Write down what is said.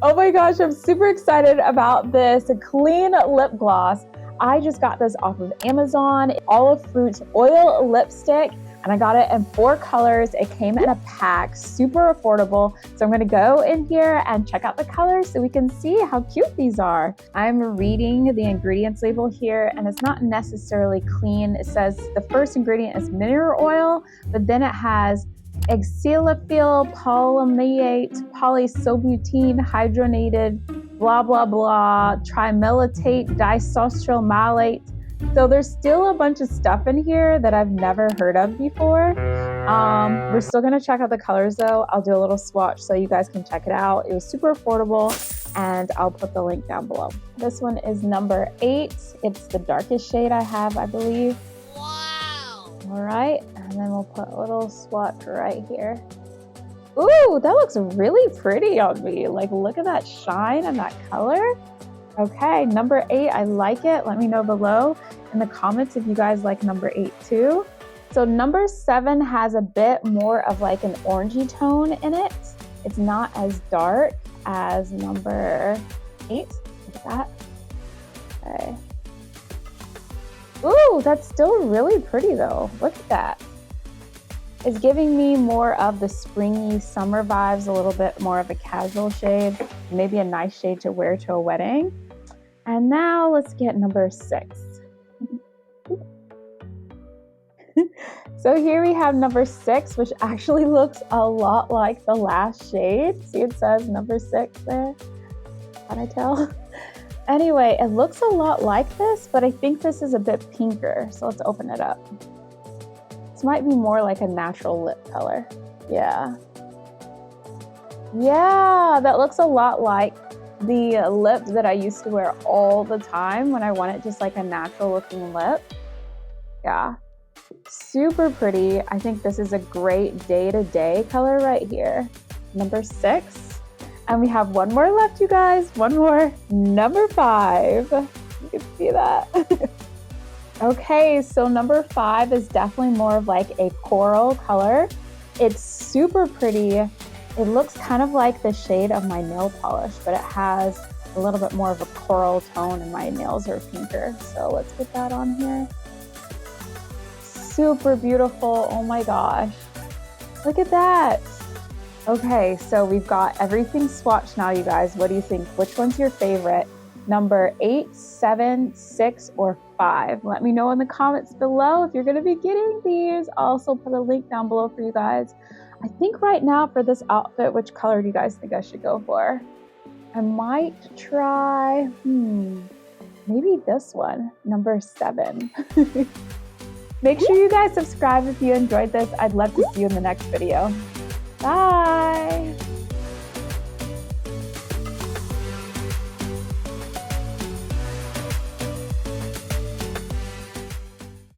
Oh my gosh, I'm super excited about this clean lip gloss. I just got this off of Amazon, Olive Fruit Oil Lipstick, and I got it in 4 colors. It came in a pack, super affordable. So I'm gonna go in here and check out the colors so we can see how cute these are. I'm reading the ingredients label here, and it's not necessarily clean. It says the first ingredient is mineral oil, but then it has xylophyll, palmiate, polysobutene, hydrogenated, blah, blah, blah, trimelitate, disostyl malate. So there's still a bunch of stuff in here that I've never heard of before. We're still gonna check out the colors though. I'll do a little swatch so you guys can check it out. It was super affordable, and I'll put the link down below. This one is number 8. It's the darkest shade I have, I believe. Wow. All right, and then we'll put a little swatch right here. Ooh, that looks really pretty on me. Like, look at that shine and that color. Okay, number 8, I like it. Let me know below in the comments if you guys like number 8 too. So number 7 has a bit more of like an orangey tone in it. It's not as dark as number 8. Look at that. Okay. Ooh, that's still really pretty though. Look at that. It's giving me more of the springy summer vibes, a little bit more of a casual shade, maybe a nice shade to wear to a wedding. And now let's get number 6. So here we have number 6, which actually looks a lot like the last shade. See, it says number 6 there. Can I tell? Anyway, it looks a lot like this, but I think this is a bit pinker. So let's open it up. This might be more like a natural lip color. Yeah. Yeah, that looks a lot like the lip that I used to wear all the time when I wanted just like a natural looking lip. Yeah, super pretty. I think this is a great day-to-day color right here. Number 6. And we have one more left, you guys. One more. Number 5. You can see that. Okay, so number 5 is definitely more of like a coral color. It's super pretty. It looks kind of like the shade of my nail polish, but it has a little bit more of a coral tone, and my nails are pinker. So let's get that on here. Super beautiful. Oh my gosh. Look at that. Okay, so we've got everything swatched now, you guys. What do you think? Which one's your favorite? Number 8, 7, 6, or 5? Let me know in the comments below if you're going to be getting these. I'll also put a link down below for you guys. I think right now for this outfit, which color do you guys think I should go for? I might try, maybe this one, number 7. Make sure you guys subscribe if you enjoyed this. I'd love to see you in the next video. Bye.